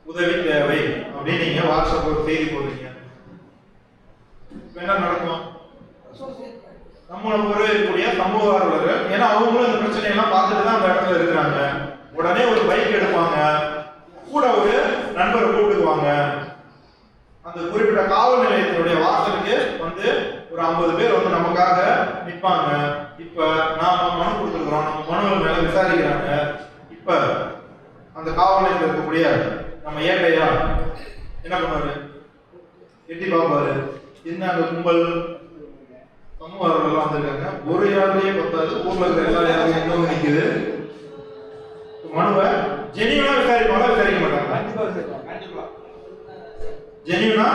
உதவி தேவை அப்படின்னு நீங்க வாட்ஸ்அப் ஒரு செய்தி போடுறீங்க. என்ன நடக்கும்? நம்மளை வரவேற்கக்கூடிய சமூக ஆர்வலர்கள், ஏன்னா அவங்களும் இந்த பிரச்சனையெல்லாம் பார்த்துட்டு தான் அந்த இடத்துல இருக்கிறாங்க, உடனே ஒரு பைக் எடுப்பாங்க, கூட ஒரு நண்பரை கூப்பிட்டுக்குவாங்க. அந்த குறிப்பிட்ட காவல் நிலையத்தினுடைய வாசலுக்கு வந்து ஒரு 50 பேர் வந்து நமக்காக நிற்பாங்க. இப்ப நாம மனு கொடுத்துருக்கிறோம், நம்ம மனு மேல விசாரிக்கிறாங்க. இப்ப அந்த காவல் நிலையத்தில் இருக்கக்கூடிய நம்ம ஏட்டையா என்ன பண்ணுவாரு? எட்டி பார்ப்பாரு, என்ன அந்த கும்பல் சமூக ஆர்வலர்கள் வந்திருக்காங்க, ஒரு யாரையே பத்தாது, ஊர்ல இருக்கிற எல்லா யாரையும் என்ன நிக்குது. மனுவை ஜெனியூனா விசாரிப்பாங்க, விசாரிக்க மாட்டாங்க. ஜெனியூனா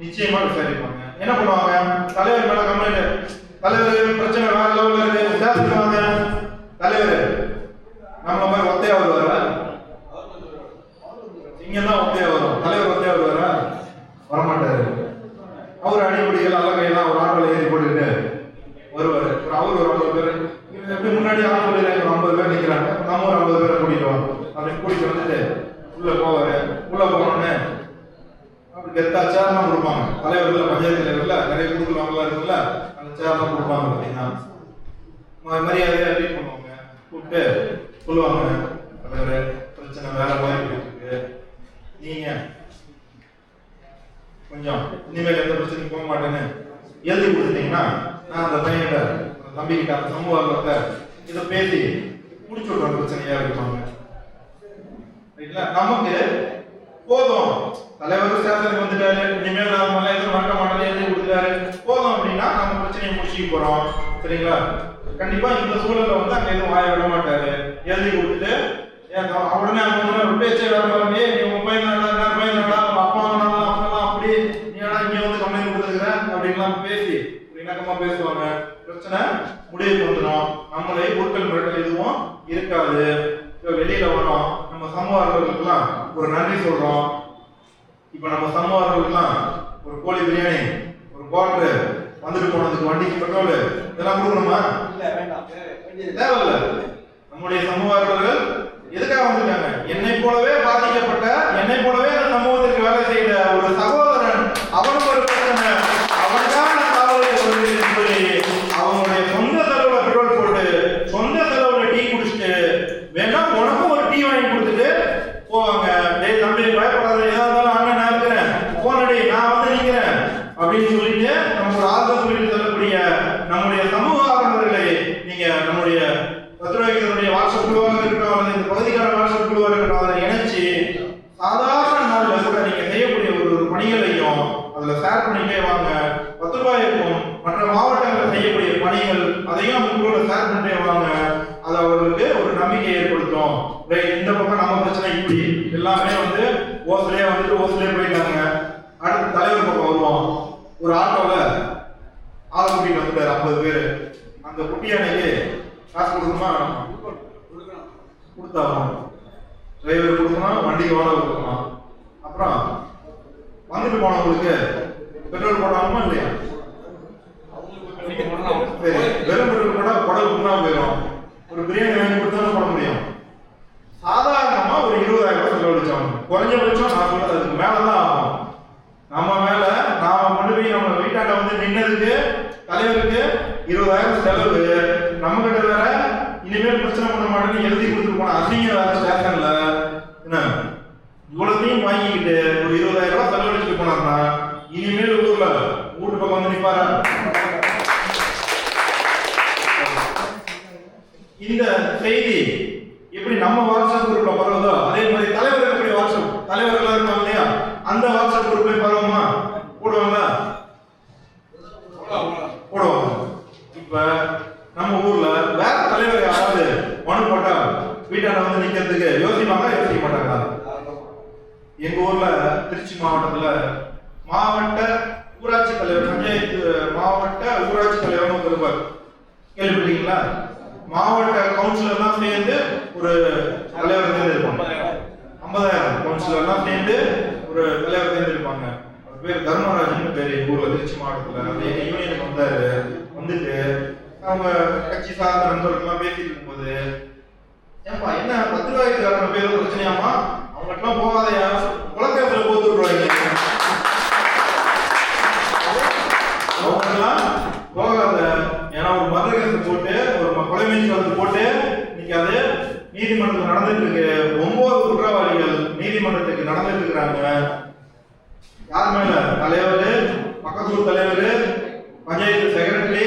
நிச்சயமா விசாரிப்பாங்க. என்ன பண்ணுவாங்க? தலைவர் மேல கம்ப்ளைண்ட், தலைவர் பிரச்சனை வேற லெவல்ல இருக்கு, விசாரிச்சுவாங்க. தலைவர் நம்மள மாதிரி ஒத்தையா வருவாரா? இங்க தான் ஒத்தையா வரும். தலைவர் ஒத்தையா வருவாரா? வரமாட்டாரு. அவர் அடிப்படைகள் அல்லகையெல்லாம் ஒரு ஆட்டோல ஏறி போட்டுக்கிட்டு வருவாரு. அவர் ஒரு 50 பேர் எப்படி முன்னாடி ஆட்டோல ஒரு 50 பேர் நிக்கிறாங்க, நம்ம ஒரு 50 பேரை கூட்டிட்டு வரோம் அப்படின்னு கூட்டிட்டு வந்துட்டு உள்ள போவாரு. உள்ள போனோன்னு அப்படி கெத்தா சேர்லாம் கொடுப்பாங்க. தலைவர்கள், பஞ்சாயத்து தலைவர்ல நிறைய குடும்பங்கள்லாம் இருக்குல்ல, அந்த சேர்லாம் கொடுப்பாங்க. பார்த்தீங்கன்னா மரியாதையா ட்ரீட் பண்ணுவாங்க. கூப்பிட்டு சொல்லுவாங்க, தலைவர் பிரச்சனை வேற மாதிரி போயிட்டு இருக்கு, நீங்க கொஞ்சம் இனிமேல் எந்த பிரச்சனையும் போக மாட்டேன்னு எழுதி கொடுத்துட்டீங்கன்னா நான் அந்த பையன்கிட்ட, அந்த தம்பிக்கிட்ட, அந்த சமூகத்தை இதை பேசி முடிச்சு விடுற பிரச்சனையா இருப்பாங்க. நமக்கு போதும், தலைவர் சேசனுக்கு வந்துட்டாரு, இனிமேல் நம்ம எதுவும் மறக்க மாட்டேன் எழுதி கொடுத்துட்டாரு போதும் அப்படின்னா நம்ம பிரச்சனையை முடிச்சுக்க போறோம். சரிங்களா? கண்டிப்பா இந்த சூழல்ல வந்து அங்க எதுவும் வாய விட மாட்டாரு. எழுதி கொடுத்துட்டு உடனே அவங்க பேச்சே வர மாதிரி, நீ உங்க பையன் அப்பா அப்பெல்லாம் அப்படி நீ இங்க வந்து கம்ப்ளைண்ட் கொடுத்துருக்கிற அப்படின்லாம் பேசி இணக்கமா பேசுவாங்க. பிரச்சனை முடிவுக்கு வந்துடும். நம்மளை பொருட்கள் மிரட்டல் எதுவும் இருக்காது. வெளியில வரோம், நம்ம சமூகர்களுக்கெல்லாம் ஒரு நன்றி சொல்றோம். இப்ப நம்ம சமூகர்களுக்கெல்லாம் ஒரு கோழி பிரியாணி, ஒரு குவார்டர், வந்துட்டு போனதுக்கு வண்டிக்கு பெட்ரோல் இதெல்லாம் கொடுக்கணுமா? தேவையில்ல. நம்முடைய சமூகர்கள் எதுக்காக வந்திருக்காங்க? என்னை போலவே பாதிக்கப்பட்ட, என்னை போலவே அந்த சமூகத்திற்கு வேலை செய்த ஒரு சகோதரன், அவனுக்கு ஒரு பிரச்சனை, அவனுக்கான காவலை சொல்லி அவங்களுடைய சொந்த செலவுல பெட்ரோல் போட்டு, சொந்த செலவுல டீ குடிச்சிட்டு, வேணா உனக்கும் ஒரு டீ வாங்கி கொடுத்துட்டு போவாங்க. டேய் தம்பி பயப்படாத, ஏதா இருந்தாலும் அண்ணன் நான் இருக்கிறேன், போனடி நான் வந்து நிக்கிறேன் அப்படின்னு சொல்லிட்டு நம்ம ஒரு ஆறுதல் சொல்லிட்டு சொல்லக்கூடிய நம்முடைய சமூக ஆர்வலர்களை நீங்க நம்முடைய பத்திரிகைகளுடைய வாட்ஸ்அப் குழுவாக இருக்கட்டும், அல்லது இந்த பகுதிக்கான வாட்ஸ்அப் குழுவாக இருக்கட்டும், அதை இணைச்சு சாதாரண நாளில் கூட நீங்க செய்யக்கூடிய ஒரு பணிகளையும் அதுல ஷேர் பண்ணிட்டே வாங்க. 10 ரூபாய் இருக்கும், மற்ற மாவட்டங்களில் செய்யக்கூடிய பணிகள் அதையும் அந்த குழுவில் ஷேர் பண்ணிட்டே வாங்க. அது அவர்களுக்கு ஒரு நம்பிக்கை ஏற்படுத்தும். இந்த பக்கம் நம்ம பிரச்சனை இப்படி எல்லாமே வந்து ஓசலையே வந்துட்டு ஓசலையே போயிட்டாங்க. அடுத்த தலைவர் பக்கம் வருவோம். ஒரு ஆட்டோல ஆளை கூட்டிட்டு வந்துட்டாரு 50 பேர். அந்த குட்டியானைக்கு காசு கொடுக்கணுமா? கொடுத்தாகணும். டிரைவர் கொடுக்கணும், வண்டிக்கு வாடகை கொடுக்கணும். அப்புறம் வந்துட்டு போனவங்களுக்கு பெட்ரோல் போடாமமா இல்லையா? சரி, வெறும் பெட்ரோல் போட்டா குடல் குண்டா போயிடும். ஒரு பிரியாணி வாங்கி கொடுத்தாலும் போட முடியும். சாதாரணமா ஒரு 20,000 ரூபாய் செலவழிச்சாங்க. குறைஞ்சபட்சம் நான் சொல்றது அதுக்கு மேலதான் ஆகும். நம்ம மேல நாம கொண்டு போய் நம்ம வீட்டாண்ட வந்து நின்னதுக்கு தலைவருக்கு 20,000 செலவு. நம்ம கிட்ட வேற இனிமேல் பிரச்சனை பண்ண மாட்டேன்னு எழுதி கொடுத்துட்டு போன அசிங்க வேற ஸ்டேஷன்ல என்ன இவ்வளத்தையும் வாங்கிக்கிட்டு ஒரு 20,000 ரூபாய் செலவழிச்சுட்டு போனார்னா இனிமேல் ஊர்ல வீட்டு பக்கம் வந்து நிப்பாரா? இந்த செய்தி எப்படி நம்ம வாட்ஸ்அப் குரூப்ல பரவுதோ அதே மாதிரி தலைவர் எப்படி வாட்ஸ்அப் தலைவர்கள் இருப்பாங்க இல்லையா, அந்த வாட்ஸ்அப் குரூப்ல பரவுமா? போடுவாங்களா? போடுவாங்க. இப்ப நம்ம ஊர்ல வேற தலைவர் யாராவது மனு போட்டா வீட்டாண்ட வந்து நிக்கிறதுக்கு யோசிப்பாங்க, யோசிக்க மாட்டாங்களா? எங்க ஊர்ல திருச்சி மாவட்டத்துல மாவட்ட ஊராட்சி தலைவர், பஞ்சாயத்து மாவட்ட ஊராட்சி தலைவர் இருப்பார். கேள்விப்பட்டீங்களா? மாவட்ட கவுன்சிலர்லாம் சேர்ந்து ஒரு தலைவர் தேர்ந்தெடுப்பாங்க. 50,000 கவுன்சிலர்லாம் சேர்ந்து ஒரு தலைவர் தேர்ந்தெடுப்பாங்க. அவர் பேர் தர்மராஜன் பேரு. எங்க ஊர்ல திருச்சி மாவட்டத்துல எங்க யூனியனுக்கு வந்தாரு. வந்துட்டு அவங்க கட்சி சார்ந்த நண்பர்கள்லாம் பேசிட்டு இருக்கும்போது, ஏன்பா என்ன 10,000 பேர் பிரச்சனையாமா? அவங்க அவங்ககிட்டலாம் போகாதையா, குலக்கேசல போட்டு விடுவாங்க. அவங்கெல்லாம் போகாத. ஏன்னா ஒரு மர்டர் கேஸ் போட்டு ஒரு கொலை முயற்சி போட்டு இன்னைக்கு அது நீதிமன்றத்தில் நடந்துட்டு இருக்கு. 9 குற்றவாளிகள் நீதிமன்றத்துக்கு நடந்துட்டு இருக்கிறாங்க. யார் மேல? தலைவர், பக்கத்தூர் தலைவர், பஞ்சாயத்து செக்ரட்டரி,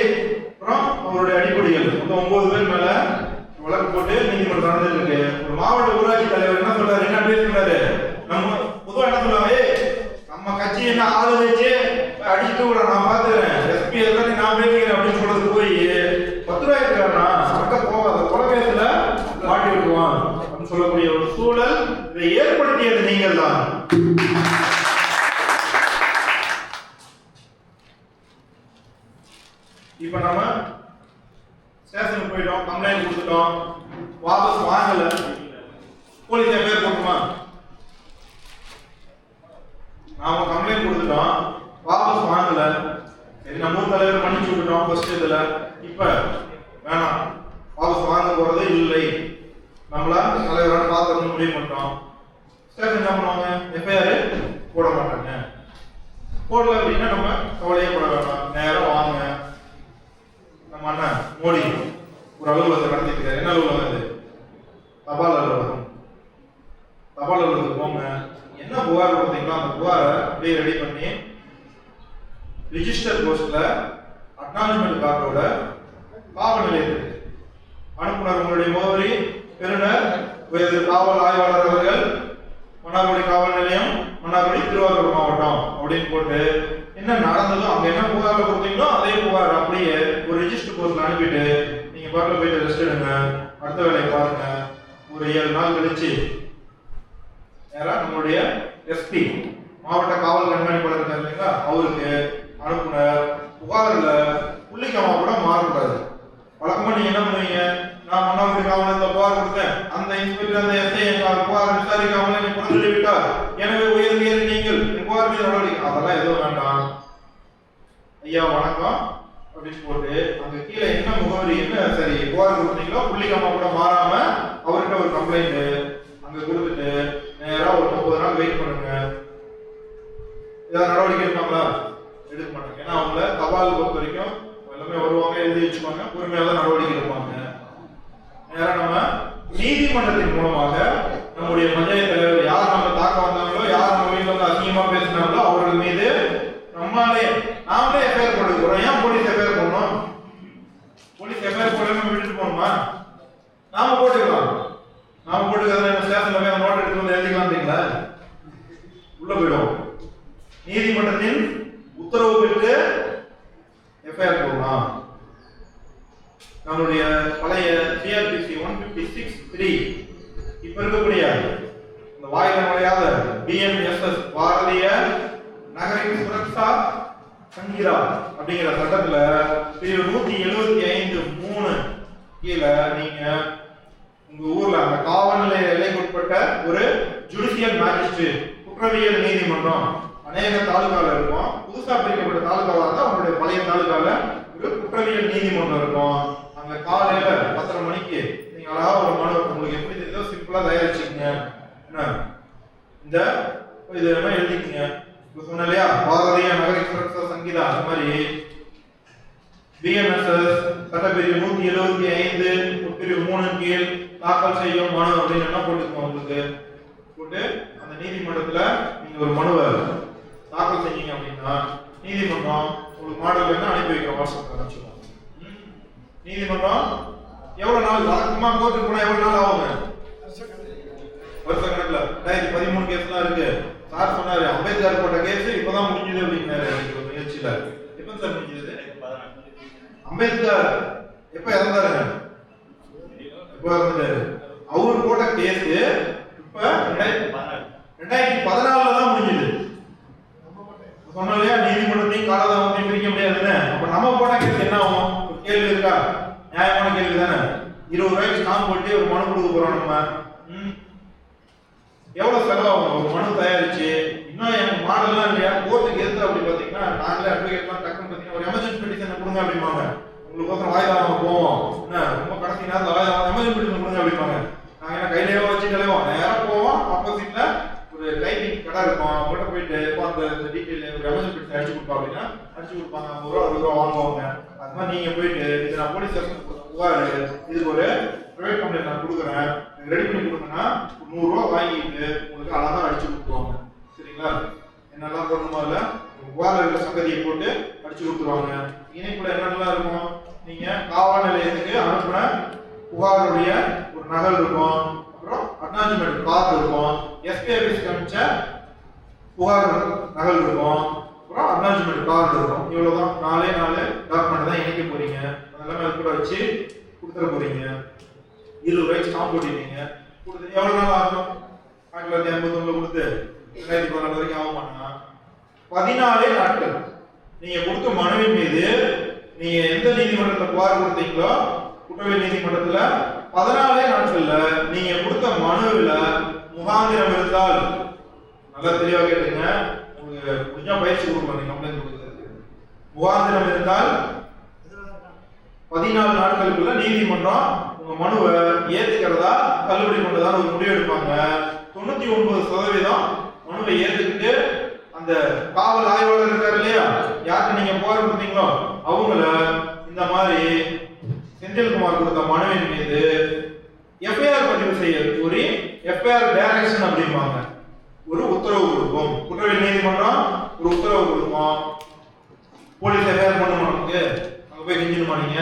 அப்புறம் அவருடைய அடிப்படைகள் மொத்தம் 9 பேர் மேல வழக்கு போட்டு நீதிமன்றம் நடந்துட்டு இருக்கு. ஒரு மாவட்ட ஊராட்சி தலைவர் என்ன சொல்றாரு? என்ன பேசுறாரு? நம்ம பொதுவா என்ன சொல்லுவாங்க, நம்ம கட்சி என்ன ஆளு வச்சு அடிச்சுட்டு கூட நான் பாத்துக்கிறேன், எஸ்பி எல்லாத்தையும் நான் பேசுகிறேன் அப்படின்னு சொல்றது போய் 10 ரூபாய் இருக்கிறானா சட்ட போகாத குலகேசல மாட்டி விட்டுருவான் அப்படின்னு சொல்லக்கூடிய ஒரு சூழல் இதை ஏற்படுத்தியது நீங்கள் தான். இப்ப நம்ம ஸ்டேஷனுக்கு போயிட்டோம், கம்ப்ளைண்ட் கொடுத்துட்டோம், வாபஸ் வாங்கல, போலீஸ் எஃப்ஐஆர் போட்டுமா? நாம கம்ப்ளைண்ட் கொடுத்துட்டோம், வாபஸ் வாங்கல, சரி நம்ம ஊர் தலைவர் மன்னிச்சு விட்டுட்டோம் ஃபர்ஸ்ட் இதுல. இப்ப வேணாம், வாபஸ் வாங்க போறதே இல்லை, நம்மள தலைவரான பார்த்து முடிவு பண்ணிட்டோம். ஸ்டேஷன் என்ன பண்ணுவாங்க? எஃப்ஐஆர் போட மாட்டாங்க. போடல அப்படின்னா நம்ம கவலையே போட வேண்டாம், நேரம் வாங்க. நம்ம அண்ணன் மோடி ஒரு அலுவலகத்தை நடத்திட்டு, என்ன அலுவலகம் இது? தபால் அலுவலகம். தபால் அலுவலகத்துக்கு போங்க, என்ன புகார் கொடுத்தீங்களோ அந்த புகாரை அப்படியே ரெடி பண்ணி ரிஜிஸ்டர் போஸ்ட்ல அக்னாலஜ்மெண்ட் கார்டோட காவல் நிலையத்துக்கு அனுப்புனர் உங்களுடைய முகவரி, பெறுநர் உயர்ந்த காவல் ஆய்வாளர் அவர்கள், மன்னார்குடி காவல் நிலையம், மன்னார்குடி, திருவாரூர் மாவட்டம் அப்படின்னு போட்டு என்ன நடந்ததோ அங்க என்ன புகார்ல கொடுத்தீங்களோ அதே புகார் அப்படியே ஒரு ரிஜிஸ்டர் போஸ்ட்ல அனுப்பிட்டு நீங்க பாட்டில் போயிட்டு ரெஸ்ட் எடுங்க, அடுத்த வேலையை பாருங்க. ஒரு 7 நாள் கழிச்சு நேரா நம்மளுடைய எஸ்பி மாவட்ட காவல் கண்காணிப்பாளர் இருக்காரு இல்லைங்களா, அவருக்கு அனுப்புனர் புகார்ல புள்ளிக்கமா கூட மாறக்கூடாது. வழக்கமா நீங்க என்ன பண்ணுவீங்க? நான் மன்னார்குடி காவலத்துல புகார் கொடுத்தேன், அந்த இன்ஸ்பெக்டர் அந்த எஸ்ஐ புகார் விசாரிக்காமல் என்னை புறந்தள்ளி விட்டார், எனவே உயர்ந்தீர் நீங்கள் புகார் மீது நடவடிக்கை. அதெல்லாம் எதுவும் வேண்டாம், ஐயா வணக்கம் அப்படின்னு போட்டு அங்க கீழே என்ன முகவரி, என்ன சரி புகார் கொடுத்தீங்களோ புள்ளிக்கமா கூட மாறாம அவர்கிட்ட ஒரு கம்ப்ளைண்ட் அங்க கொடுத்துட்டு நேரா ஒரு 30 நாள் வெயிட் பண்ணுங்க. ஏதாவது நடவடிக்கை எடுப்பாங்களா? எடுக்க மாட்டாங்க. ஏன்னா அவங்கள தபால் பொறுத்த வரைக்கும் எல்லாமே வருவாங்க, எழுதி வச்சுப்பாங்க, பொறுமையாக தான் நடவடிக்கை எடுப்பாங்க. நேரா நம்ம நீதிமன்றத்தின் மூலமாக நம்முடைய பஞ்சாயத்து தலைவர் யார் நம்ம தாக்க வந்தாங்களோ, யார் நம்ம வீட்டில் வந்து அசிங்கமா பேசினாங்களோ அவர்கள் மீது நாமளே எஃப்ஐஆர் போடுறோம். ஏன் போலீஸ் எஃப்ஐஆர் போடணும்? போலீஸ் எஃப்ஐஆர் போடாம விட்டுட்டு போகணுமா? நாம போட்டுக்கலாம். நாம போட்டுக்கிறத ஸ்டேஷன்ல போய் நோட் எடுத்து வந்து எழுதிக்கலாம்ங்களா? உள்ள போயிடும். நீதிமன்றத்தின் உத்தரவு பெற்று எஃப்ஐஆர் போடலாம். நம்மளுடைய பழைய சிஆர்பிசி 156(3) இப்ப இருக்கக்கூடிய இந்த வாயில நுழையாத BNSS பாரதிய நகரின் சுரக்ஷா சங்கீதா அப்படிங்கிற சட்டத்துல பிரிவு 175(3) கீழே நீங்க உங்க ஊர்ல அந்த காவல் நிலைய எல்லைக்குட்பட்ட ஒரு ஜுடிஷியல் மேஜிஸ்ட்ரேட் குற்றவியல் நீதிமன்றம் அநேக தாலுகால இருக்கும். புதுசா பிரிக்கப்பட்ட தாலுகாவா இருந்தா உங்களுடைய பழைய தாலுகால ஒரு குற்றவியல் நீதிமன்றம் இருக்கும். அங்க காலையில 10:30 மணிக்கு நீங்க அழகா ஒரு மனு உங்களுக்கு எப்படி தெரியுதோ சிம்பிளா தயாரிச்சுக்கீங்க. என்ன இந்த இது என்ன எழுதிக்கீங்க? சொன்ன இல்லையா, பாரதிய நகரின் சுரக்ஷா சங்கீதா, அந்த மாதிரி BNSS சட்டப்பிரிவு 175 உட்பிரிவு 3 கீழ் தாக்கல் செய்யும் மனு அப்படின்னு என்ன போட்டுக்கோங்க. உங்களுக்கு போட்டு அந்த நீதிமன்றத்துல நீங்க ஒரு மனுவை தாக்கல் செஞ்சீங்க அப்படின்னா நீதிமன்றம் உங்களுக்கு மாடல் என்ன அனுப்பி வைக்கிறோம், வாட்ஸ்அப்ல அனுப்பிச்சிடுவோம். நீதிமன்றம் எவ்வளவு நாள் வழக்கமா கோர்ட்டுக்கு போனா எவ்வளவு நாள் ஆகுங்க? வருஷ கணக்குல 2013 கேஸ்லாம் இருக்கு. சார் சொன்னாரு அம்பேத்கர் போட்ட கேஸ் இப்பதான் முடிஞ்சது அப்படின்னாரு முயற்சியில. எப்ப சார் முடிஞ்சது? அம்பேத்கர் எப்ப இறந்தாரு? எப்ப இறந்தாரு? அவர் போட்ட கேஸ் இப்ப 2014 தான் முடிஞ்சது. சொன்ன இல்லையா, நீதிமன்றத்தையும் காலதாமத்தையும் பிரிக்க முடியாதுன்னு. அப்ப நம்ம போட்ட கேஸ் என்ன ஆகும்? ஒரு கேள்வி இருக்கா? நியாயமான கேள்வி தானே. 20 ரூபாய்க்கு ஸ்டாம்ப் போட்டு ஒரு மனு கொடுக்க போறோம். நம்ம எவ்வளவு செலவாகும் ஒரு மனு தயாரிச்சு? இன்னும் எங்க மாடல்லாம் இல்லையா, கோர்ட்டுக்கு எதிர்த்து அப்படி பாத்தீங்கன்னா நாங்களே அட்வொகேட்லாம் டக்குன்னு பாத்தீங்கன்னா ஒரு எமர்ஜென்சி பெட்டிஷன் கொடுங்க அப்படிம்பாங்க. உங்களுக்கோசரம் வாய்தாம போவோம், என்ன ரொம்ப கடைசி நேரத்தில் வாய்தாம எமர்ஜென்சி பெட்டிஷன் கொடுங்க அப்படிம்பாங்க. நாங்க என்ன கையிலேயே வச்சு கலைவோம், நேரம் போவோம், ஆப்போசிட்ல கடை இருக்கும், அவங்ககிட்ட போயிட்டு இப்போ அந்த டீட்டெயில் ஒரு எமர்ஜென்சி பிடிச்சி அடிச்சு கொடுப்பா அப்படின்னா அடிச்சு கொடுப்பாங்க, 50 ரூபா 60 ரூபா வாங்குவாங்க. அது மாதிரி நீங்க போயிட்டு இது நான் போலீஸ் ஸ்டேஷன் புகார், இதுக்கு ஒரு பிரைவேட் கம்பெனி நான் கொடுக்குறேன், ரெடி பண்ணி கொடுங்கன்னா 100 ரூபா வாங்கிட்டு உங்களுக்கு அழகா அடிச்சு கொடுத்துருவாங்க. சரிங்களா? என்னெல்லாம் பண்ணணுமோ இல்ல புகார் இருக்கிற சங்கதியை போட்டு அடிச்சு கொடுத்துருவாங்க. இணைப்புல என்னென்னலாம் இருக்கும், நீங்க காவல் நிலையத்துக்கு அனுப்புன புகாருடைய ஒரு நகல் இருக்கும், அப்புறம் அக்னாலஜ்மெண்ட் கார்டு இருக்கும், எஸ்பி ஆபீஸ்க்கு அனுப்பிச்ச புகார் நகல் இருக்கும், அப்புறம் அக்னாலஜ்மெண்ட் கார்டு இருக்கும். இவ்வளவுதான் 4 டாக்குமெண்ட் தான் இணைக்க போறீங்க. அதெல்லாம் அது கூட வச்சு கொடுத்துட போறீங்க. 20 ரூபாய்க்கு ஸ்டாம்ப் போட்டிருக்கீங்க. கொடுத்து எவ்வளவு நாள் ஆகும்? 1951 கொடுத்து 2014 வரைக்கும் ஆக மாட்டா 14 நாட்கள். நீங்க கொடுத்த மனுவின் மீது நீங்க எந்த நீதிமன்றத்துல புகார் கொடுத்தீங்களோ குற்றவியல் நீதிமன்றத்துல 14 நாட்கள்ல நீங்க கொடுத்த மனுவில் முகாந்திரம் இருந்தால், நல்லா தெளிவாக கேட்டுங்க, உங்களுக்கு கொஞ்சம் பயிற்சி கொடுக்கணும். நீங்க கம்ப்ளைண்ட் கொடுக்கறதுக்கு முகாந்திரம் இருந்தால் 14 நாட்களுக்குள்ள நீதிமன்றம் உங்க மனுவை ஏத்துக்கிறதா தள்ளுபடி கொண்டதா ஒரு முடிவு எடுப்பாங்க. 99% மனுவை ஏத்துக்கிட்டு அந்த காவல் ஆய்வாளர் இருக்காரு இல்லையா, யாருக்கு நீங்க புகார் கொடுத்தீங்களோ அவங்கள இந்த மாதிரி செந்தில்குமார் கொடுத்த மனுவின் மீது எஃப்ஐஆர் பதிவு செய்ய கூறி எஃப்ஐஆர் டைரக்ஷன் அப்படிம்பாங்க, ஒரு உத்தரவு கொடுக்கும். குற்றவியல் நீதிமன்றம் ஒரு உத்தரவு கொடுக்கும். போலீஸ் எஃப்ஐஆர் பண்ணணும், நமக்கு அங்க போய் கெஞ்சிடுமா, நீங்க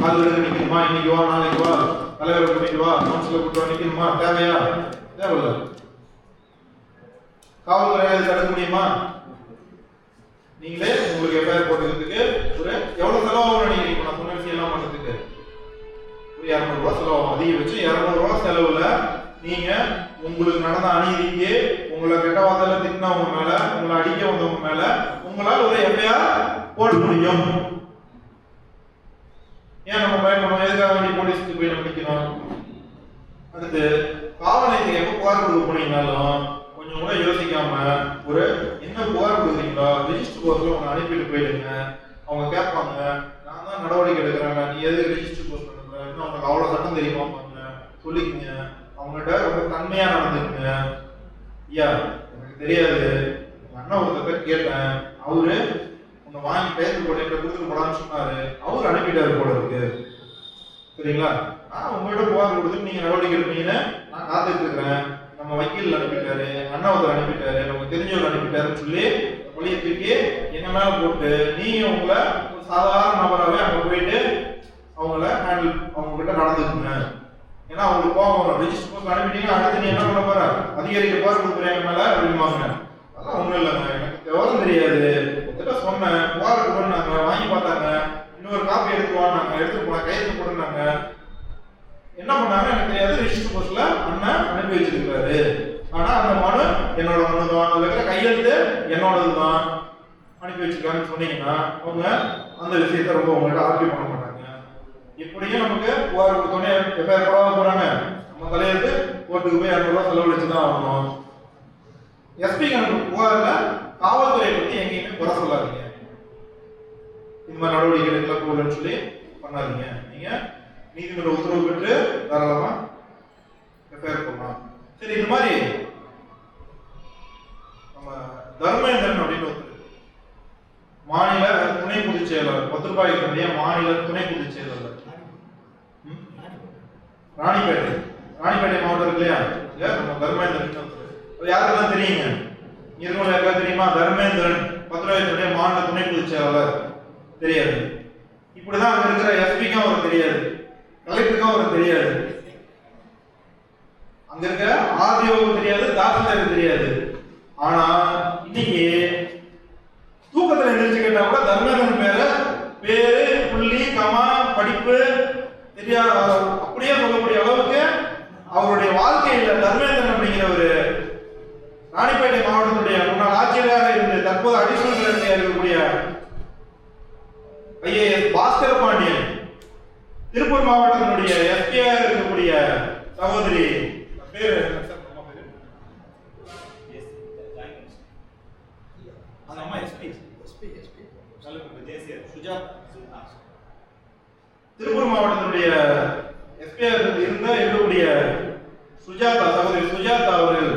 கால் எடுக்க நிக்கணுமா, இன்னைக்கு வா நாளைக்கு வா தலைவர் கூட்டிட்டு வா கவுன்சிலர் கூட்டு வா நிக்கணுமா, தேவையா? தேவையில்ல. காவல்துறை தடுக்க முடியுமா? நீங்களே உங்களுக்கு எஃப்ஐஆர் போட்டுக்கிறதுக்கு ஒரு எவ்வளவு செலவாகும் நினைக்கிறீங்க? நான் சொன்ன விஷயம் எல்லாம் பண்றதுக்கு ஒரு 200 ரூபாய் செலவாகும். அதிகபட்சம் 200 ரூபாய் செலவுல நீங்க உங்களுக்கு நடந்த அநீதிக்கு, உங்களை கெட்ட வார்த்தையில திட்டினவங்க மேல, உங்களை அடிக்க வந்தவங்க மேல உங்களால் ஒரு எஃப்ஐஆர் போட முடியும். ஏன் நம்ம பயன்படுறோம்? எதுக்காக வேண்டி போலீஸ்க்கு போய் நம்ம நிக்கணும்? அடுத்து காவல் நிலையத்துக்கு எப்போ புகார் கொடுக்க போனீங்கன்னாலும் கொஞ்சம் கூட யோசிக்காம ஒரு என்ன புகார் கொடுக்குறீங்களோ ரெஜிஸ்டர் போஸ்ட்ல உங்க அனுப்பிட்டு போயிடுங்க. அவங்க கேட்பாங்க, நான் தான் நடவடிக்கை எடுக்கிறாங்க, நீ எது ரெஜிஸ்டர் போஸ்ட் பண்ணுற, இன்னும் அவங்களுக்கு அவ்வளோ சட்டம் தெரியுமா சொல்லிக்கங்க. அவங்ககிட்ட ரொம்ப தன்மையா நடந்துக்குங்க. ஐயா எனக்கு தெரியாது, அண்ணா ஒருத்தர் கேட்டேன், அவரு உன்னை வாங்கி பேருக்கு போட்டு கொடுத்துட்டு போடான்னு சொன்னாரு, அவரு அனுப்பிட்டாரு போல இருக்கு. சரிங்களா? நான் உங்கள்கிட்ட புகார் கொடுத்துட்டு நீங்க நடவடிக்கை எடுப்பீங்கன்னு நான் காத்துட்டு இருக்கிறேன். நம்ம வக்கீல் அனுப்பிட்டாரு, அண்ணாவதர் அனுப்பிட்டாரு, நமக்கு தெரிஞ்சவர் அனுப்பிட்டாருன்னு சொல்லி வழியை தூக்கி என்ன மேல போட்டு நீங்க உங்களை ஒரு சாதாரண நபராகவே அங்க போயிட்டு அவங்கள ஹேண்டில் அவங்க கிட்ட நடந்துக்குங்க. ஏன்னா அவங்களுக்கு கோபம், ரெஜிஸ்டர் போஸ்ட் அனுப்பிட்டீங்க, அடுத்து நீ என்ன பண்ண போற, அதிகாரிக்கு புகார் கொடுக்குறேன் மேல அப்படிம்பாங்க. அதெல்லாம் ஒண்ணும் இல்லைங்க, எனக்கு விவரம் தெரியாது, கிட்ட சொன்னேன், புகார் கொடுன்னாங்க, வாங்கி பார்த்தாங்க, இன்னொரு காப்பி எடுத்து வாங்க, எடுத்து போன கையெழுத்து போட்டுருந்தாங்க, என்ன பண்ணாங்க எனக்கு தெரியாது, ரெஜிஸ்டர் போஸ்ட்ல அண்ணன் அனுப்பி வச்சிருக்காரு, ஆனா அந்த மனு என்னோட மனு தான், அதுல இருக்கிற கையெழுத்து என்னோடது தான், அனுப்பி வச்சிருக்காருன்னு சொன்னீங்கன்னா அவங்க அந்த விஷயத்தை ரொம்ப உங்கள்கிட்ட ஆர்கியூ பண்ண மாட்டாங்க. இப்படியும் நமக்கு புகார் கொடுத்தோன்னே எஃப்ஐஆர் போடாம போறாங்க, நம்ம தலையெழுத்து கோர்ட்டுக்கு போய் 200 ரூபாய் செலவழிச்சு தான் ஆகணும். எஸ்பிக்கு அனுப்புற புகார்ல காவல்துறையை பத்தி எங்கேயுமே குறை சொல்லாதீங்க. இந்த மாதிரி நடவடிக்கை எடுக்கலாம் போகலன்னு சொல்லி பண்ணாதீங்க. நீங்க நீதிமன்ற உத்தரவு பெற்று தாராளமா எஃப்ஐஆர் போடலாம். சரி, இந்த மாதிரி நம்ம தர்மேந்திரன் அப்படின்னு ஒருத்தர் மாநில துணை பொதுச் செயலாளர், 10 ரூபாய்க்கு மாநில துணை பொதுச் செயலாளர், ராணிப்பேட்டை மாவட்டம் இருக்கு இல்லையா, நம்ம தர்மேந்திரன் யாருக்கெல்லாம் தெரியுங்க? இருக்கவங்க யாருக்கெல்லாம் தெரியுமா? தர்மேந்திரன் 10 ரூபாய்க்கு மாநில துணை பொதுச் செயலாளர் தெரியாது. இப்படிதான் அங்க இருக்கிற எஸ்பிக்கும் அவருக்கு தெரியாது, கலெக்டருக்கும் அவருக்கு தெரியாது, அங்க இருக்க ஆர்டிஓவுக்கு தெரியாது, தாசில்தாருக்கு தெரியாது. ஆனா இன்னைக்கு தூக்கத்துல எந்திரிச்சு கேட்டா கூட தர்மேந்திரன் பேரு புள்ளி கமா படிப்பு தெரியாத அப்படியே சொல்லக்கூடிய அளவுக்கு அவருடைய வாழ்க்கையில தர்மேந்திரன் அப்படிங்கிற ஒரு ராணிப்பேட்டை மாவட்டத்துடைய முன்னாள் ஆட்சியராக இருந்து தற்போது அடிஷனல் கலெக்டராக இருக்கக்கூடிய ஐஏஎஸ் பாஸ்கர பாண்டியன், திருப்பூர் மாவட்டத்தினுடைய எஸ்பியாக இருக்கக்கூடிய சகோதரி பேரு திருப்பூர் மாவட்டத்தினுடைய எஸ்பியாக இருக்கக்கூடிய சுஜாதா, சகோதரி சுஜாதா அவர்கள்,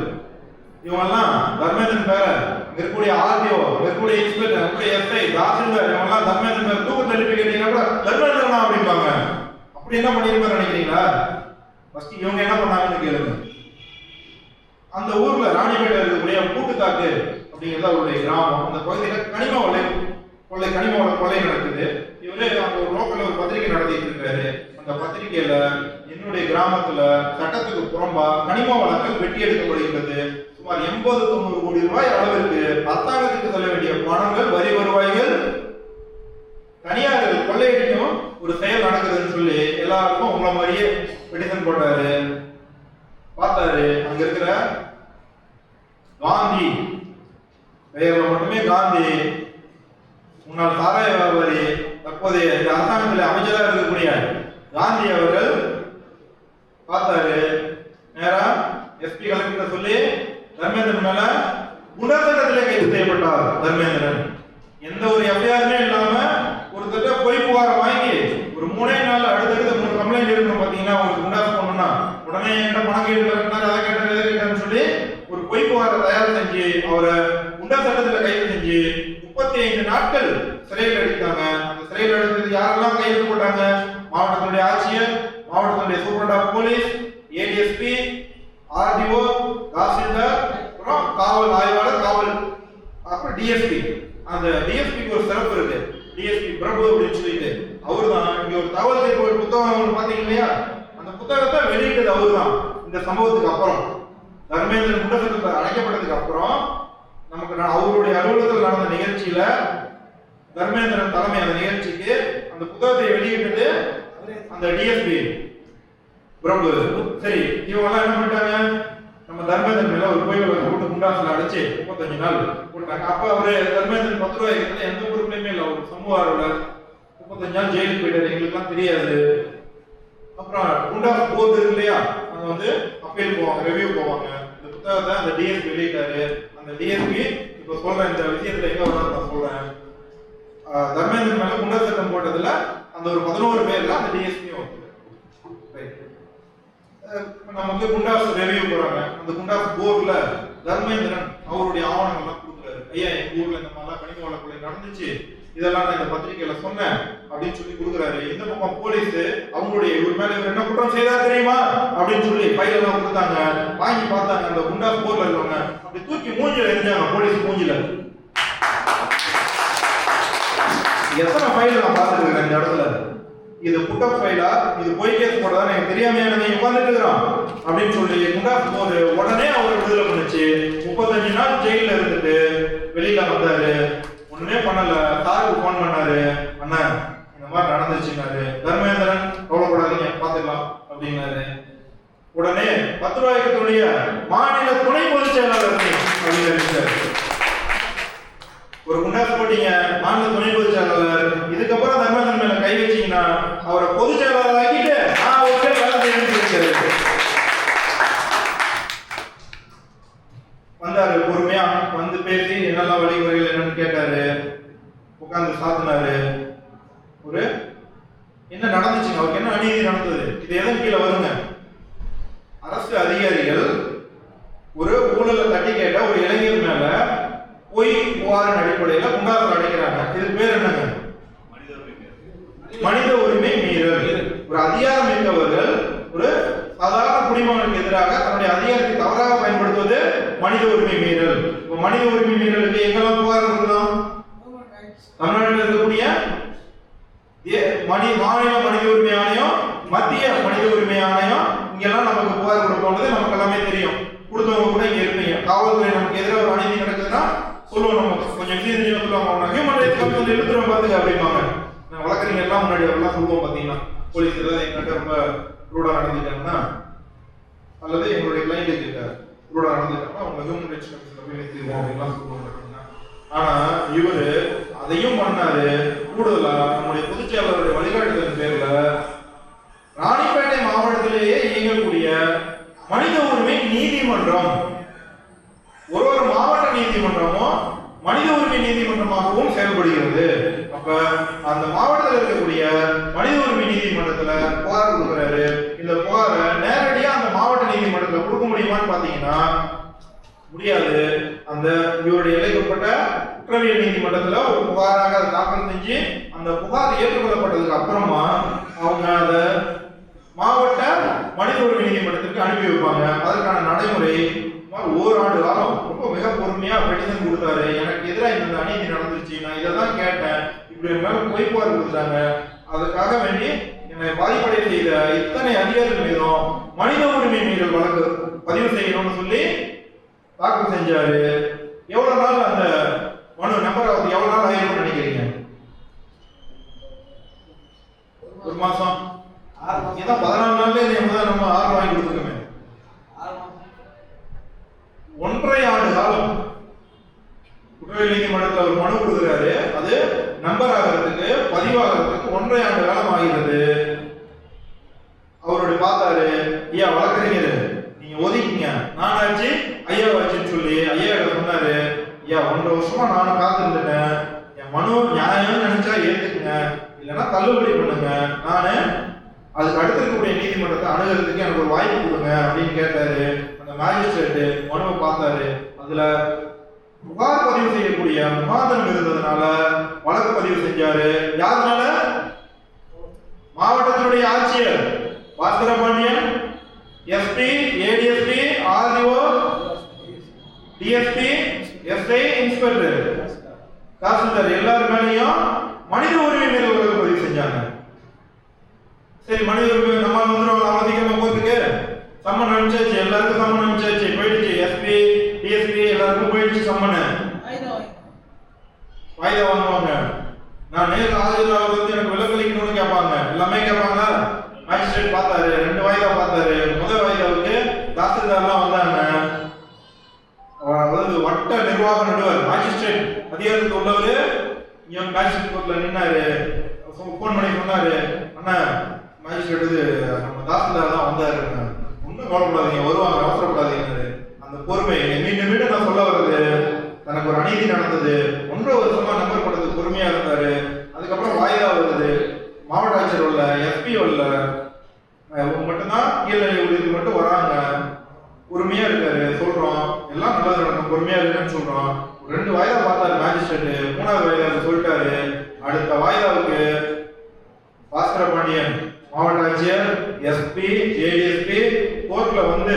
இவங்கெல்லாம் தர்மேந்திரன் பேர இருக்கக்கூடிய ஆர்டிஓ, இருக்கக்கூடிய எக்ஸ்பர்ட், இருக்கக்கூடிய எஸ்ஐ, தாசில்தார் இவங்கெல்லாம் தர்மேந்திரன் பேர் தூக்கத்தில் எழுப்பி கேட்டீங்கன்னா கூட தர்மேந்திரனா அப்படிம்பாங்க. அப்படி என்ன பண்ணிருப்பாரு நினைக்கிறீங்களா? ஃபர்ஸ்ட் இவங்க என்ன பண்ணாங்கன்னு கேளுங்க. அந்த ஊர்ல ராணிப்பேட்டை இருக்கக்கூடிய கூட்டுத்தாக்கு அப்படிங்கிறது அவருடைய கிராமம். அந்த பகுதியில கனிம கொள்ளை நடக்குது. இவரு அங்க ஒரு லோக்கல்ல ஒரு பத்திரிகை நடத்திட்டு இருக்காரு. அந்த பத்திரிகையில என்னுடைய கிராமத்துல சட்டத்துக்கு புறம்பா கனிம வளங்கள் வெட்டி எடுக்கப்படுகிறது. சுமார் 80-90 கோடி ரூபாய் அளவிற்கு அரசாங்கத்துக்கு செல்ல வேண்டிய பணங்கள், வரி வருவாய்கள் தனியார்கள் கொள்ளையடிக்கும் ஒரு செயல் நடக்குதுன்னு சொல்லி எல்லாருக்கும் உங்களை மாதிரியே பெட்டிஷன் போட்டாரு. பார்த்தாரு, அங்க இருக்கிற காந்தி பெயர்ல மட்டுமே காந்தி, முன்னாள் சாராய வியாபாரி, தற்போதைய அரசாங்கத்தில் அமைச்சராக இருக்கக்கூடிய காந்தி அவர்கள் பார்த்தாரு. நேரா எஸ்பி கலெக்டர் சொல்லி தர்மேந்திரன் மேல குண்டர் சட்டத்திலே கைது செய்யப்பட்டார். தர்மேந்திரன் எந்த ஒரு எஃப்ஐஆருமே இல்லாம ஒருத்தட்ட பொய் புகாரை வாங்கி ஒரு 3 நாள் அடுத்தடுத்து 3 கம்ப்ளைண்ட் இருக்கணும். பாத்தீங்கன்னா ஒரு குண்டாஸ் பண்ணணும்னா உடனே என்கிட்ட பணம் கேட்டு அதை கேட்டேன்னு சொல்லி ஒரு பொய் புகாரை தயார் செஞ்சு அவரை குண்டர் சட்டத்துல கைது செஞ்சு 35 நாட்கள் சிறையில் அடித்தாங்க. அந்த சிறையில் அடித்தது யாரெல்லாம் கைது போட்டாங்க? மாவட்டத்துடைய ஆட்சியர், மாவட்டத்துடைய superintendent of police, ADSP, RDO, தாசில்தார், அப்புறம் காவல் ஆய்வாளர், காவல், அப்புறம் டிஎஸ்பி. அந்த டிஎஸ்பிக்கு ஒரு சிறப்பு இருக்கு. டிஎஸ்பி பிரபு அப்படின்னு சொல்லிட்டு அவரு தான் இங்க ஒரு தகவல் தீர்ப்பு ஒரு புத்தகம் பாத்தீங்க இல்லையா? அந்த புத்தகத்தை வெளியிட்டது அவரு தான். இந்த சம்பவத்துக்கு அப்புறம் தர்மேந்திரன் குண்டசட்டத்தில் அடைக்கப்பட்டதுக்கு அப்புறம் நமக்கு அவருடைய அலுவலகத்தில் நடந்த நிகழ்ச்சியில தர்மேந்திரன் தலைமை அந்த நிகழ்ச்சிக்கு அந்த புத்தகத்தை வெளியிட்டது அந்த டிஎஸ்பி பிரபு. சரி, இவங்க எல்லாம் என்ன பண்ணிட்டாங்க? நம்ம தர்மேந்திரன் மேல ஒரு கோயில் போட்டு குண்டாசில் அடிச்சு 35 நாள் போட்டாங்க. அப்ப அவரு தர்மேந்திரன் 10 ரூபாய் எந்த பொறுப்புலையுமே இல்லை. ஒரு சமூக ஆர்வலர் 35 நாள் ஜெயிலுக்கு போயிட்டாரு. எங்களுக்கு எல்லாம் தெரியாது. அப்புறம் குண்டாஸ் போர்டு இருக்கு இல்லையா, அங்க வந்து அப்பீல் போவாங்க, ரெவியூ போவாங்க. இந்த புத்தகத்தை அந்த டிஎஸ்பி வெளியிட்டாரு. அந்த டிஎஸ்பி இப்ப சொல்றேன், இந்த விஷயத்துல எங்க வர நான் சொல்றேன். தர்மேந்திரன் மேல குண்டர் சட்டம் போட்டதுல அந்த ஒரு 11 பேர்ல அந்த டிஎஸ்பியும் வந்து நமக்கு குண்டாஸ் ரெவியூ போறாங்க. அந்த குண்டாஸ் போர்டுல தர்மேந்திரன் அவருடைய ஆவணங்கள்லாம் கொடுக்குறாரு. ஐயா, எங்க ஊர்ல இந்த மாதிரிலாம் கனிம வள கொள்ளை நடந்துச்சு, இதெல்லாம் நான் இந்த பத்திரிகையில சொன்னேன் அப்படின்னு சொல்லி கொடுக்குறாரு. இந்த பக்கம் போலீஸ் அவங்களுடைய இவர் மேல இவர் என்ன குற்றம் செய்தார் தெரியுமா அப்படின்னு சொல்லி ஃபைல் எல்லாம் கொடுத்தாங்க. வாங்கி பார்த்தாங்க. அந்த குண்டாஸ் போர்டுல இருக்கவங்க அப்படி தூக்கி மூஞ்சில எரிஞ்சாங்க. போலீஸ் மூஞ்சில எத்தனை ஃபைல் நான் பார்த்துருக்கேன் இந்த இடத்துல. இது புட்டப் ஃபைலா, இது பொய் கேஸ் போடுறதா எனக்கு தெரியாம நீங்க உட்கார்ந்துட்டு இருக்கிறோம் அப்படின்னு சொல்லி குண்டாஸ் போர்டு உடனே அவரை விடுதலை பண்ணுச்சு. 35 நாள் ஜெயில இருந்துட்டு வெளியில வந்தாரு. ஒண்ணுமே பண்ணல. சாருக்கு போன் பண்ணாரு, அண்ணா இந்த மாதிரி நடந்துச்சுன்னாரு. தர்மேந்திரன் கவலைப்படாதீங்க, பாத்துக்கலாம் அப்படின்னாரு. உடனே 10 ரூபாய்க்கு மாநில துணை பொதுச் செயலாளர் அப்படின்னு ஒரு குண்டாஸ் போட்டீங்க, மாநில துணை பொதுச் செயலாளர். இதுக்கப்புறம் தர்மேந்திரன் மேல கை வச்சீங்கன்னா அவரை பொதுச் செயலாளர் ஆக்கிட்டு வேலை செய்யணும். வந்தாரு, பொறுமையா வந்து பேசி என்னெல்லாம் வழிமுறைகள் என்னன்னு கேட்டாரு. உட்கார்ந்து சாத்தினாரு. ஒரு என்ன நடந்துச்சுங்க, அவருக்கு என்ன அநீதி நடந்தது, இது எதன் கீழே வருங்க? அரசு அதிகாரிகள் ஒரு ஊழலை தட்டி கேட்ட ஒரு இளைஞர் மேல பொய் புகாரின் அடிப்படையில குண்டாசில் அடைக்கிறாங்க. இதுக்கு பேர் என்னங்க? மனித உரிமை மீறல். ஒரு அதிகாரம் மிக்கவர்கள் ஒரு சாதாரண குடிமகனுக்கு எதிராக தன்னுடைய அதிகாரத்தை தவறாக பயன்படுத்துவது மனித உரிமை மீறல். இப்ப மனித உரிமை மீறலுக்கு எங்கெல்லாம் புகார் கொடுக்கலாம்? தமிழ்நாட்டில் இருக்கக்கூடிய மாநில மனித உரிமை ஆணையம், மத்திய மனித உரிமை ஆணையம், இங்கெல்லாம் நமக்கு புகார் கொடுப்போம்னு நமக்கு எல்லாமே தெரியும். கொடுத்தவங்க கூட இங்க இருப்பீங்க. காவல்துறை நமக்கு எதிராக ஒரு அநீதி நடக்குதுன்னா சொல்லுவோம். நமக்கு கொஞ்சம் விஷயம் சொல்லுவாங்க, ஹியூமன் ரைட்ஸ் கமிஷன் எழுத்துறோம் பாத்துக்க அப்படிம்பாங்க. வழக்கறிஞர் எல்லாம் முன்னாடி அவரெல்லாம் சொல்லுவோம். பாத்தீங்கன்னா போலீஸ் ஏதாவது எங்கிட்ட ரொம்ப ரூடா நடந்துட்டாங்கன்னா அல்லது எங்களுடைய கிளைண்ட் கிட்ட ரூடா நடந்துட்டாங்கன்னா அவங்க ஹியூமன் ரைட்ஸ் கமிஷன்ல போய் நிறுத்திடுவோம் அப்படின்லாம் சொல்லுவாங்க. ஆனா இவரு அதையும் பண்ணாரு. கூடுதலா நம்முடைய பொதுச் செயலாளருடைய வழிகாட்டுதலின் பேர்ல ராணிப்பேட்டை மாவட்டத்திலேயே இயங்கக்கூடிய மனித உரிமை நீதிமன்றம், ஒரு மாவட்ட நீதிமன்றமும் மனித உரிமை நீதிமன்றமாகவும் செயல்படுகிறது. அப்ப அந்த மாவட்டத்தில் இருக்கக்கூடிய மனித உரிமை நீதிமன்றத்துல புகார் கொடுக்கிறாரு. இந்த புகாரை நேரடியா அந்த மாவட்ட நீதிமன்றத்துல கொடுக்க முடியுமான்னு பாத்தீங்கன்னா முடியாது. அந்த இவருடைய எல்லைக்குட்பட்ட குற்றவியல் நீதிமன்றத்துல ஒரு புகாராக அதை தாக்கல் செஞ்சு அந்த புகார் ஏற்றுக்கொள்ளப்பட்டதுக்கு அப்புறமா அவங்க அதை மாவட்ட மனித உரிமை நீதிமன்றத்துக்கு அனுப்பி வைப்பாங்க. அதற்கான நடைமுறை ஓராண்டு காலம் ரொம்ப மிக பொறுமையா பெட்டிஷன் கொடுத்தாரு. எனக்கு எதிராக இந்த அநீதி நடந்துருச்சு, நான் இதை தான் கேட்டேன், இப்படி மேல பொய் புகார் கொடுத்தாங்க, அதுக்காக வேண்டி என்னை பாதிப்படை செய்த இத்தனை அதிகாரிகள் மீதும் மனித உரிமை மீறல் வழக்கு பதிவு செய்யணும்னு சொல்லி தாக்கல் செஞ்சாரு. எவ்வளவு நாள் அந்த மனு நம்பர் ஆகுது, எவ்வளவு நாள் ஆயிருக்கும்னு நினைக்கிறீங்க? ஒரு மாசம். இதான் 14 நாள்ல நம்ம 6 வாங்கி கொடுத்துருக்கோமே. 1.5 ஆண்டு காலம் குற்றவியல் நீதிமன்றத்தில் ஒரு மனு கொடுக்குறாரு. அது நம்பர் ஆகிறதுக்கு பதிவாகிறதுக்கு 1.5 ஆண்டு காலம் ஆகிறது. அவருடைய பார்த்தாரு, ஐயா வழக்கறிஞர் நீங்க ஒதுக்கிங்க, நானாச்சு ஐயாவாச்சுன்னு சொல்லி ஐயா சொன்னாரு. ஐயா 1.5 வருஷமா நானும் காத்திருந்துட்டேன், என் மனு நியாயம் நினைச்சா ஏத்துக்குங்க, இல்லைன்னா தள்ளுபடி பண்ணுங்க, நானு அதுக்கு அடுத்து இருக்கக்கூடிய நீதிமன்றத்தை அணுகிறதுக்கு எனக்கு ஒரு வாய்ப்பு கொடுங்க அப்படின்னு கேட்டாரு. அந்த மேஜிஸ்ட்ரேட் மனுவை பார்த்தாரு. அதுல புகார் பதிவு செய்யக்கூடிய முகாந்திரம் இருந்ததுனால வழக்கு பதிவு செஞ்சாரு. யாருனால? மாவட்டத்தினுடைய ஆட்சியர் Bhaskara Pandian, SP, ADSP, RDO, DSP, SI, inspector, தாசில்தார் எல்லாரும் மேலேயும் மனித உரிமை மீறல் வழக்கு பதிவு செஞ்சாங்க. சரி, மனித உரிமை நம்ம வந்துடும் அவதிகமா போறதுக்கு சம்மன் அனுப்பிச்சாச்சு, எல்லாருக்கும் சம்மன் அனுப்பிச்சாச்சு, போயிடுச்சு. எஸ்பி, டிஎஸ்பி எல்லாருக்கும் போயிடுச்சு சம்மன். வாய்தா வாங்குவாங்க. நான் நேரில் ஆஜராக வந்து எனக்கு விலக்களிக்கணும்னு கேட்பாங்க, எல்லாமே கேட்பாங்க. மேஜிஸ்ட்ரேட் பார்த்தாரு, 2 வாய்தா பார்த்தாரு. முதல் வாய்தாவுக்கு தாசில்தார்லாம் வந்தாங்க. அதாவது வட்ட நிர்வாக நடுவர் மேஜிஸ்ட்ரேட் அதிகாரத்தில் உள்ளவரு இங்க மேஜிஸ்ட்ரேட் கோர்ட்ல நின்னாரு. போன் பண்ணி சொன்னாரு, அண்ணா மேஜிஸ்ட்ரேட் நம்ம தாசில்தார் தான் வந்தாரு, ஒன்றும் கவலைப்படாதீங்க, வருவாங்க, அவசரப்படாதீங்க. அந்த பொறுமை மீண்டும் மீண்டும் நான் சொல்ல வர்றது, தனக்கு ஒரு அநீதி நடந்தது, 1.5 வருஷமா நம்பர் போட்டது பொறுமையா இருந்தாரு. அதுக்கப்புறம் வாய்தா வருது, மாவட்ட ஆட்சியர் வரல, எஸ்பி வரல, இவங்க மட்டும்தான் கீழ்நிலை ஊழியர்கள் மட்டும் வராங்க. பொறுமையா இருக்காரு, சொல்றோம் எல்லாம் நல்லது நடக்கும், பொறுமையா இருக்குன்னு சொல்றோம். 2 வாய்தா பார்த்தாரு மேஜிஸ்ட்ரேட். 3வது வாய்தாவுக்கு சொல்லிட்டாரு. அடுத்த வாய்தாவுக்கு பாஸ்கர பாண்டியன் மாவட்ட ஆட்சியர், எஸ்பி, ஏடிஎஸ்பி கோர்ட்ல வந்து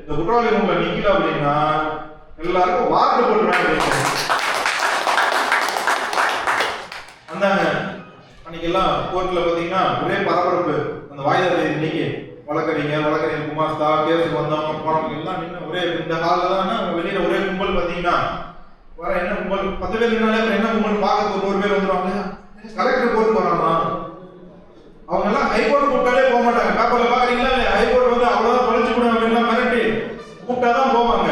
இந்த குற்றவாளி ரூம்ல நிக்கல அப்படின்னா எல்லாருக்கும் வார்டு போட்டுறாங்க. வந்தாங்க அன்னைக்கெல்லாம் கோர்ட்ல பாத்தீங்கன்னா ஒரே பரபரப்பு. அந்த வாய்தா தேதி இன்னைக்கு வழக்கறிஞர் குமாஸ்தா கேஸுக்கு வந்தவங்க போனவங்க எல்லாம் நின்று ஒரே இந்த ஹாலில் தான் வெளியில ஒரே கும்பல் பாத்தீங்கன்னா வர என்ன கும்பல் 10 பேர் இருந்தாலே என்ன கும்பல் பார்க்க 100 பேர் வந்துருவாங்க. கலெக்டர் கோர்ட் போறாங்க, அவங்க எல்லாம் ஹைகோர்ட் கூப்பிட்டாலே போக மாட்டாங்க. பேப்பர்ல பாக்குறீங்களா இல்லையா? ஹைகோர்ட் வந்து அவ்வளவுதான் பழிச்சு கூட அப்படின்னா மிரட்டி கூப்பிட்டாதான் போவாங்க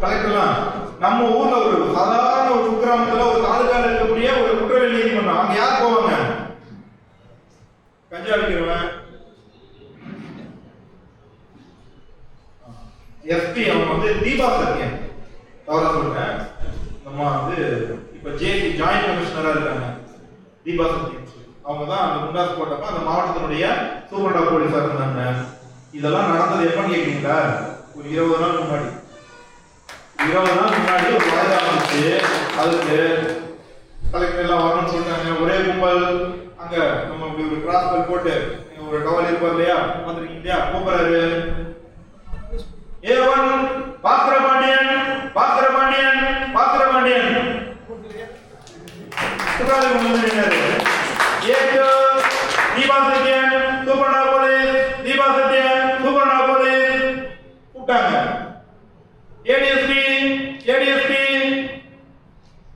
கலெக்டர்லாம். நம்ம ஊர்ல ஒரு சாதாரண ஒரு குக்கிராமத்துல ஒரு தாலுகால இருக்கக்கூடிய ஒரு குற்றவியல் நீதிமன்றம், அங்க யார் போவாங்க? கஞ்சா விற்கிறவன், எஸ்பி அவங்க வந்து தீபா சத்யன், தவறா சொல்றேன், நம்ம வந்து இப்ப ஜேசி ஜாயிண்ட் கமிஷனரா இருக்காங்க தீபா சத்யன். அவங்க தான் அந்த குண்டாஸ் போட்டப்ப அந்த மாவட்டத்தினுடைய சூப்பர்டா போலீஸா இருந்தாங்க. இதெல்லாம் நடந்தது எப்பன்னு கேட்குறீங்களா? ஒரு 20 நாள் முன்னாடி. 20 நாள் முன்னாடி ஒரு வாய்தா வந்துச்சு. அதுக்கு கலெக்டர் எல்லாம் வரணும்னு சொல்லிட்டாங்க. ஒரே கும்பல் அங்க நம்ம ஒரு கிராஸ் பெல் போட்டு ஒரு டவல் இருப்பார் இல்லையா, வந்துருக்கீங்க இல்லையா, கூப்பிடுறாரு. A1 பாஸ்கர பாண்டியன், பாஸ்கர பாண்டியன், பாஸ்கர பாண்டியன் குற்றவாளி முன்னாடி A2 தீபா சத்யன், சூப்பர்டா போலீஸ், தீபா சத்யன், சூப்பர்டா போலீஸ் கூப்பிட்டாங்க. ஏடிஎஸ்பி, ஏடிஎஸ்பி,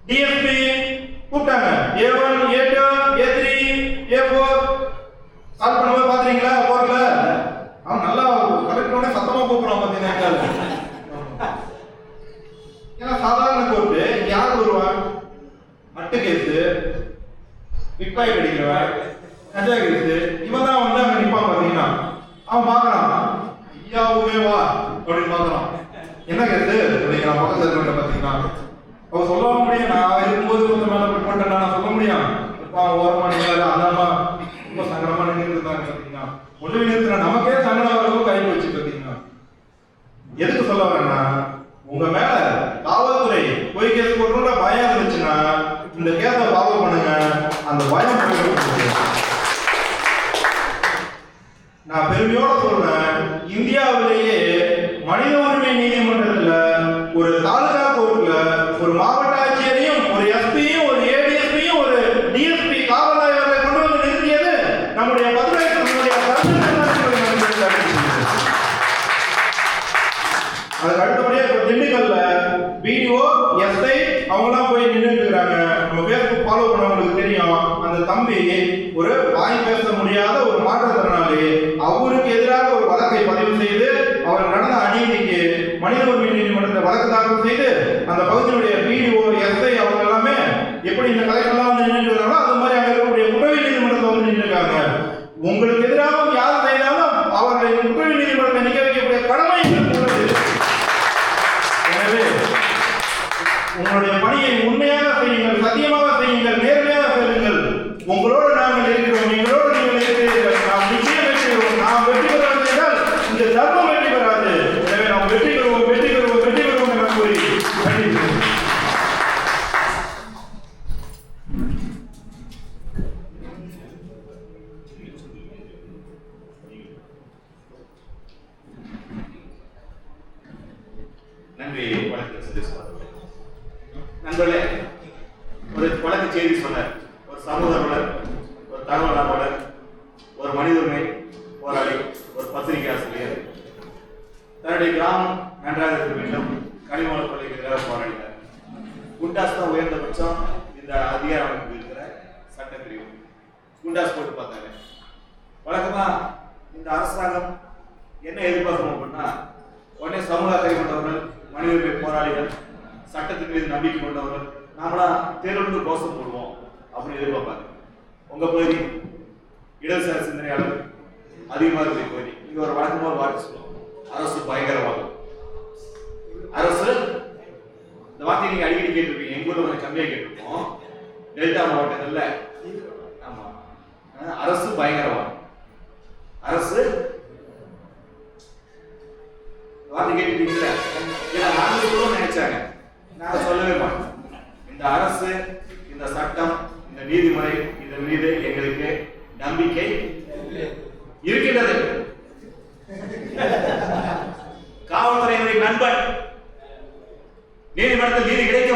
டிஎஸ்பி கூப்பிட்டாங்க. A1, A2, A3, A4 கால் பண்ணும்போது பாத்தீங்களா கோர்ட்ல? அவன் நல்லா கலெக்டரோட சத்தமா கூப்பிடுறான் பாத்தீங்கன்னா. ஏன்னா சாதாரண கோர்ட்டு யார் வருவான்? மட்டு கேஸ், பிக்பாய் அடிக்கிறவன், கஞ்சா கேஸ், இவன் தான் வந்து அங்க நிப்பான் பாத்தீங்கன்னா. அவன் பாக்குறான், ஐயாவுமே வா அப்படின்னு பாக்குறான். என்ன கேஸ் அப்படிங்கிறான் பக்கத்துல இருக்க பாத்தீங்கன்னா. அவன் சொல்ல முடியும், நான் இருக்கும்போது கொஞ்சம் மேல போட்டேன் நான் சொல்ல முடியும். ஓரமா நிற்காது, அந்தமா ரொம்ப சங்கடமா நின்று இருந்தாங்க பாத்தீங்கன்னா. ஒன்று நிறுத்தின நமக்கே சங்கடம் வரவும் கை வச்சு பாத்தீங்கன்னா. எதுக்கு சொல்ல வரேன்னா, உங்க மேல காவல்துறை அதுக்கு அடுத்தபடியா இப்ப திண்டுக்கல்ல பிடிஓ எஸ்ஐ அவங்கலாம் போய் நின்று இருக்கிறாங்க. நம்ம பேஸ்புக் ஃபாலோ பண்ணவங்களுக்கு தெரியும். அந்த தம்பி ஒரு வாய் பேச முடியாத ஒரு மாற்றுத்திறனாளி, அவருக்கு எதிராக ஒரு வழக்கை பதிவு செய்து அவர் நடந்த அநீதிக்கு மனித உரிமை நீதிமன்றத்தில் வழக்கு தாக்கல் செய்து அந்த பகுதியினுடைய பிடிஓ எஸ்ஐ அவங்க எல்லாமே எப்படி இந்த கலைக்கெல்லாம் வந்து நின்றுறாங்களோ அது மாதிரி அங்க இருக்கக்கூடிய குற்றவியல் நீதிமன்றத்தில் வந்து நின்றுருக்காங்க. உங்களுக்கு எதிராக யார் செய்தாலும் அவர்களை குற்றவியல் நீதிமன்றத்தில் நிற்க வைக்கக்கூடிய கடமை எங்களுக்கு உள்ளது. எனவே உங்களுடைய பணியை உண்மையாக செய்யுங்கள், சத்தியமாக செய்யுங்கள், நேர்மையாக செய்யுங்கள். உங்களோடு நாங்கள் இருக்கிறோம், எங்களோடு நீங்கள் இருக்கிறீர்கள். நாம் நிச்சயம் வெற்றி பெறுவோம். நாம் வெற்றி பெறுவது என்றால் இந்த தர்மம் வெற்றி பெறாது. எனவே நாம் வெற்றி பெறுவோம், வெற்றி பெறுவோம், வெற்றி பெறுவோம் என கூறி நன்றி. நன்றி. நண்பர்களே, ஒரு வழக்கு செய்தி சொன்னார். ஒரு சமூக ஆர்வலர், ஒரு தகவல் ஆர்வலர், ஒரு மனித உரிமை போராளி, ஒரு பத்திரிகை ஆசிரியர் தன்னுடைய கிராமம் நன்றாக இருக்க வேண்டும், கனிம வள கொள்ளைக்கு எதிராக போராடினார். குண்டாஸ் தான் உயர்ந்தபட்சம் இந்த அதிகார அமைப்பு இருக்கிற சட்டப்பிரிவு. குண்டாஸ் போட்டு பார்த்தாங்க. வழக்கமா இந்த அரசாங்கம் என்ன எதிர்பார்க்கணும் அப்படின்னா, உடனே சமூக அக்கறை கொண்டவர்கள், மனித உரிமை போராளிகள், சட்டத்தின் மீது நம்பிக்கை கொண்டவர்கள், நாமளா தேர்வுக்கு கோஷம் போடுவோம் அப்படின்னு எதிர்பார்ப்பாங்க. உங்க பகுதி இடதுசாரி சிந்தனையாளர் அதிகமாக இருக்கிற பகுதி, இங்க ஒரு வழக்கமாக வார்த்தை சொல்லுவோம், அரசு பயங்கரவாதம். அரசு இந்த வார்த்தையை நீங்க அடிக்கடி கேட்டிருப்பீங்க. எங்க ஊர்ல கொஞ்சம் கம்மியா கேட்டிருப்போம். டெல்டா மாவட்டங்கள்ல ஆமா அரசு பயங்கரவாதம். அரசு வார்த்தை கேட்டுட்டீங்களா? நாங்கள் சொல்லுவோம் நினைச்சாங்க, நான் சொல்லவே மாட்டேன். இந்த அரசு, இந்த சட்டம், இந்த நீதிமுறை, இதன் மீது எங்களுக்கு நம்பிக்கை இருக்கின்றது. காவல்துறையினுடைய நண்பன், நீதிமன்றத்தில் நீதி கிடைக்க